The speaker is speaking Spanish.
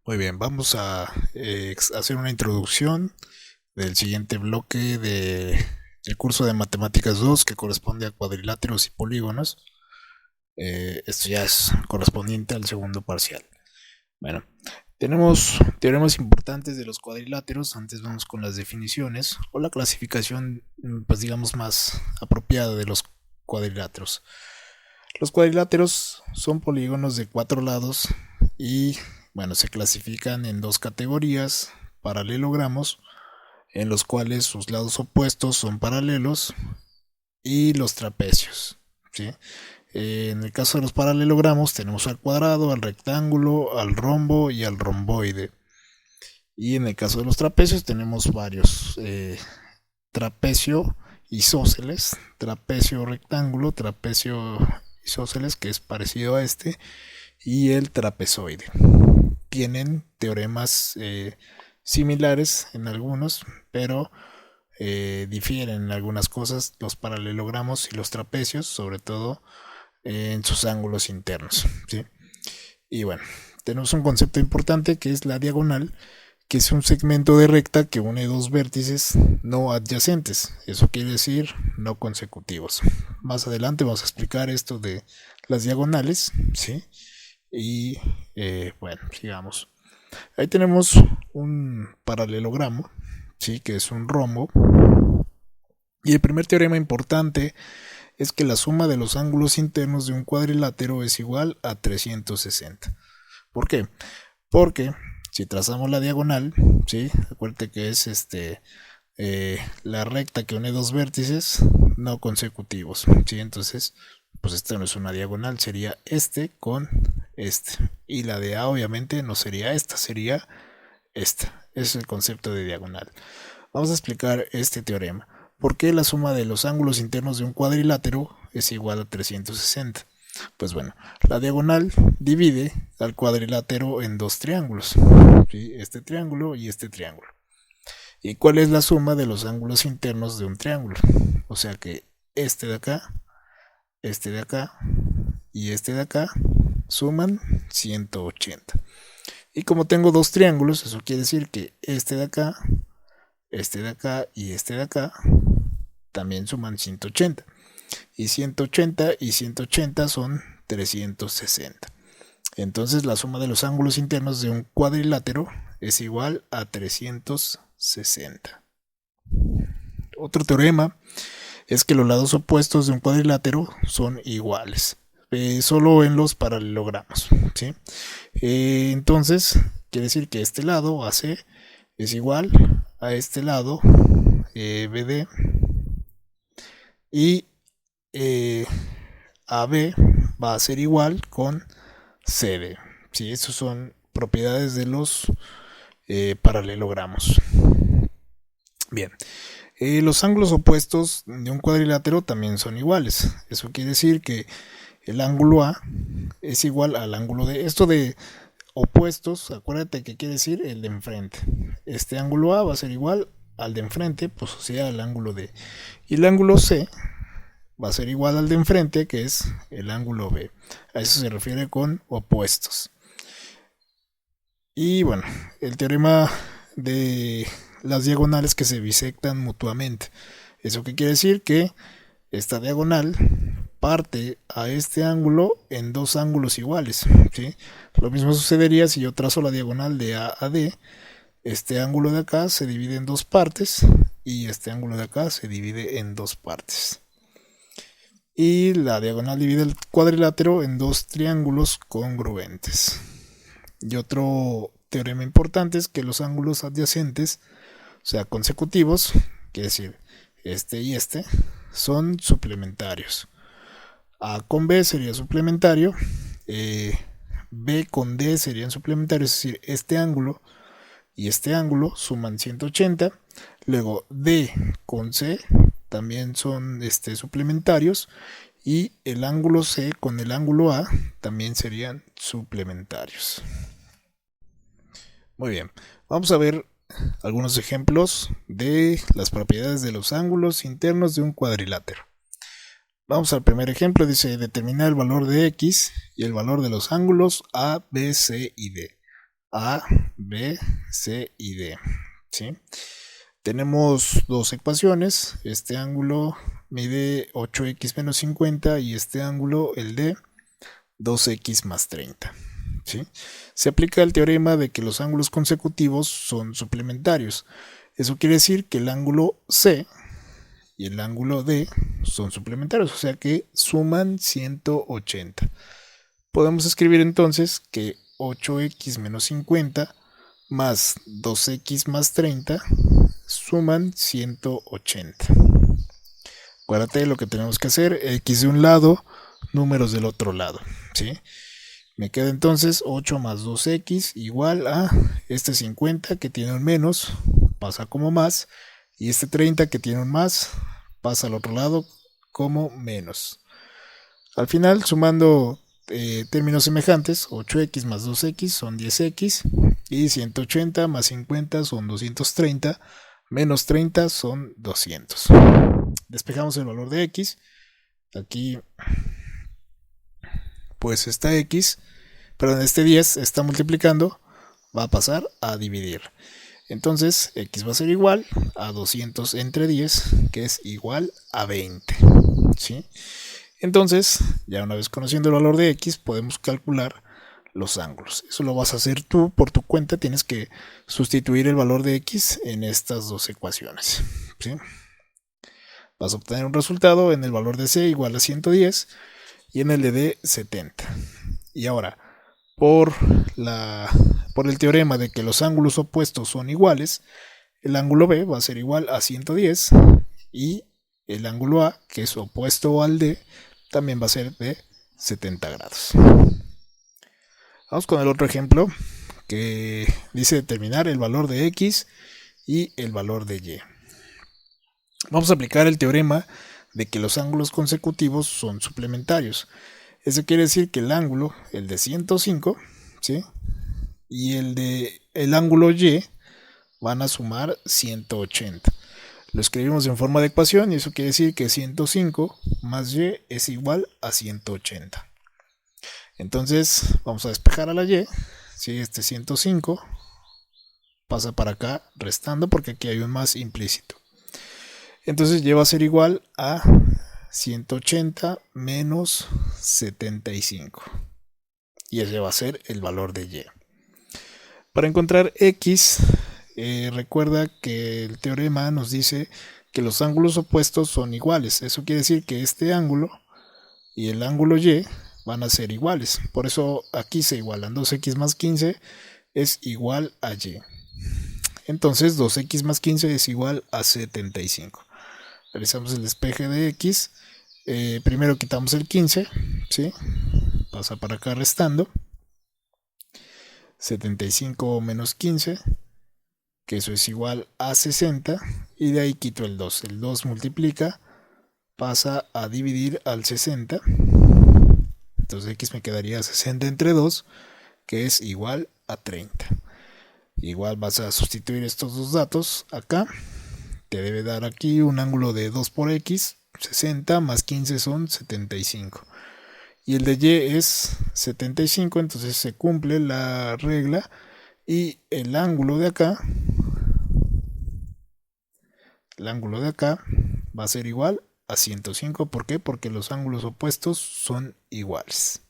Muy bien, vamos a hacer una introducción del siguiente bloque del curso de Matemáticas 2 que corresponde a cuadriláteros y polígonos. Esto ya es correspondiente al segundo parcial. Bueno, tenemos teoremas importantes de los cuadriláteros. Antes vamos con las definiciones o la clasificación, pues digamos, más apropiada de los cuadriláteros. Los cuadriláteros son polígonos de 4 lados y, bueno, se clasifican en dos categorías: paralelogramos, en los cuales sus lados opuestos son paralelos, y los trapecios, ¿sí? En el caso de los paralelogramos tenemos al cuadrado, al rectángulo, al rombo y al romboide. Y en el caso de los trapecios tenemos varios: trapecio isósceles, trapecio rectángulo, trapecio isósceles, que es parecido a este, y el trapezoide. Tienen teoremas similares en algunos, pero difieren en algunas cosas los paralelogramos y los trapecios, sobre todo en sus ángulos internos, ¿sí? Y bueno, tenemos un concepto importante que es la diagonal, que es un segmento de recta que une dos vértices no adyacentes. Eso quiere decir no consecutivos. Más adelante vamos a explicar esto de las diagonales, ¿sí? Y bueno, sigamos. Ahí tenemos un paralelogramo, ¿sí? Que es un rombo. Y el primer teorema importante es que la suma de los ángulos internos de un cuadrilátero es igual a 360. ¿Por qué? Porque si trazamos la diagonal, ¿sí? Acuérdate que es la recta que une dos vértices no consecutivos, ¿sí? Entonces, pues esta no es una diagonal, sería este con este. Y la de A obviamente no sería esta, sería esta. Es el concepto de diagonal. Vamos a explicar este teorema. ¿Por qué la suma de los ángulos internos de un cuadrilátero es igual a 360? Pues bueno, la diagonal divide al cuadrilátero en dos triángulos, ¿sí? Este triángulo y este triángulo. ¿Y cuál es la suma de los ángulos internos de un triángulo? O sea que este de acá, este de acá y este de acá suman 180. Y como tengo dos triángulos, eso quiere decir que este de acá y este de acá también suman 180. Y 180 y 180 son 360. Entonces la suma de los ángulos internos de un cuadrilátero es igual a 360. Otro teorema es que los lados opuestos de un cuadrilátero son iguales, solo en los paralelogramos, ¿sí? Entonces quiere decir que este lado AC es igual a este lado BD, y AB va a ser igual con CD. ¿Sí? Estas son propiedades de los paralelogramos. Bien, los ángulos opuestos de un cuadrilátero también son iguales. Eso quiere decir que el ángulo A es igual al ángulo D. Esto de opuestos, acuérdate que quiere decir el de enfrente. Este ángulo A va a ser igual al de enfrente, pues o sea, al ángulo D. Y el ángulo C va a ser igual al de enfrente, que es el ángulo B. A eso se refiere con opuestos. Y bueno, el teorema de las diagonales que se bisectan mutuamente. ¿Eso qué quiere decir? Que esta diagonal parte a este ángulo en dos ángulos iguales, ¿sí? Lo mismo sucedería si yo trazo la diagonal de A a D. Este ángulo de acá se divide en dos partes y este ángulo de acá se divide en dos partes. Y la diagonal divide el cuadrilátero en dos triángulos congruentes. Y otro teorema importante es que los ángulos adyacentes, o sea, consecutivos, quiere decir este y este, son suplementarios. A con B sería suplementario, B con D serían suplementarios, es decir, este ángulo y este ángulo suman 180. Luego D con C también son suplementarios, y el ángulo C con el ángulo A también serían suplementarios. Muy bien, vamos a ver algunos ejemplos de las propiedades de los ángulos internos de un cuadrilátero. Vamos al primer ejemplo. Dice: determinar el valor de X y el valor de los ángulos A, B, C y D. A, B, C y D. ¿Sí? Tenemos dos ecuaciones. Este ángulo mide 8x menos 50 y este ángulo, el D, 2x más 30. ¿Sí? Se aplica el teorema de que los ángulos consecutivos son suplementarios. Eso quiere decir que el ángulo C y el ángulo D son suplementarios, o sea que suman 180. Podemos escribir entonces que 8x menos 50 más 2x más 30 suman 180. Acuérdate de lo que tenemos que hacer: x de un lado, números del otro lado. ¿Sí? Me queda entonces 8 más 2x igual a este 50 que tiene un menos, pasa como más, y este 30 que tiene un más, pasa al otro lado como menos. Al final, sumando términos semejantes, 8x más 2x son 10x, y 180 más 50 son 230, menos 30 son 200. Despejamos el valor de x. Aquí pues esta x, perdón, este 10 está multiplicando, va a pasar a dividir. Entonces x va a ser igual a 200 entre 10, que es igual a 20. ¿Sí? Entonces, ya una vez conociendo el valor de x, podemos calcular los ángulos. Eso lo vas a hacer tú por tu cuenta. Tienes que sustituir el valor de x en estas dos ecuaciones. ¿Sí? Vas a obtener un resultado en el valor de c igual a 110 y en el de d 70. Y ahora, por el teorema de que los ángulos opuestos son iguales, el ángulo B va a ser igual a 110 y el ángulo A, que es opuesto al D, también va a ser de 70 grados. Vamos con el otro ejemplo, que dice determinar el valor de X y el valor de Y. Vamos a aplicar el teorema de que los ángulos consecutivos son suplementarios. Eso quiere decir que el ángulo, el de 105, ¿sí?, y el ángulo Y van a sumar 180. Lo escribimos en forma de ecuación y eso quiere decir que 105 más Y es igual a 180. Entonces vamos a despejar a la Y. Si este 105 pasa para acá restando porque aquí hay un más implícito. Entonces Y va a ser igual a 180 menos 75. Y ese va a ser el valor de Y. Para encontrar X, recuerda que el teorema nos dice que los ángulos opuestos son iguales. Eso quiere decir que este ángulo y el ángulo Y van a ser iguales. Por eso aquí se igualan. 2x más 15 es igual a Y. Entonces 2x más 15 es igual a 75. Realizamos el despeje de X. Primero quitamos el 15, ¿sí? Pasa para acá restando. 75 menos 15, que eso es igual a 60, y de ahí quito el 2. El 2 multiplica, pasa a dividir al 60. Entonces X me quedaría 60 entre 2, que es igual a 30. Igual vas a sustituir estos dos datos acá. Te debe dar aquí un ángulo de 2 por X. 60 más 15 son 75. Y el de Y es 75, entonces se cumple la regla. Y el ángulo de acá va a ser igual a 105. ¿Por qué? Porque los ángulos opuestos son iguales.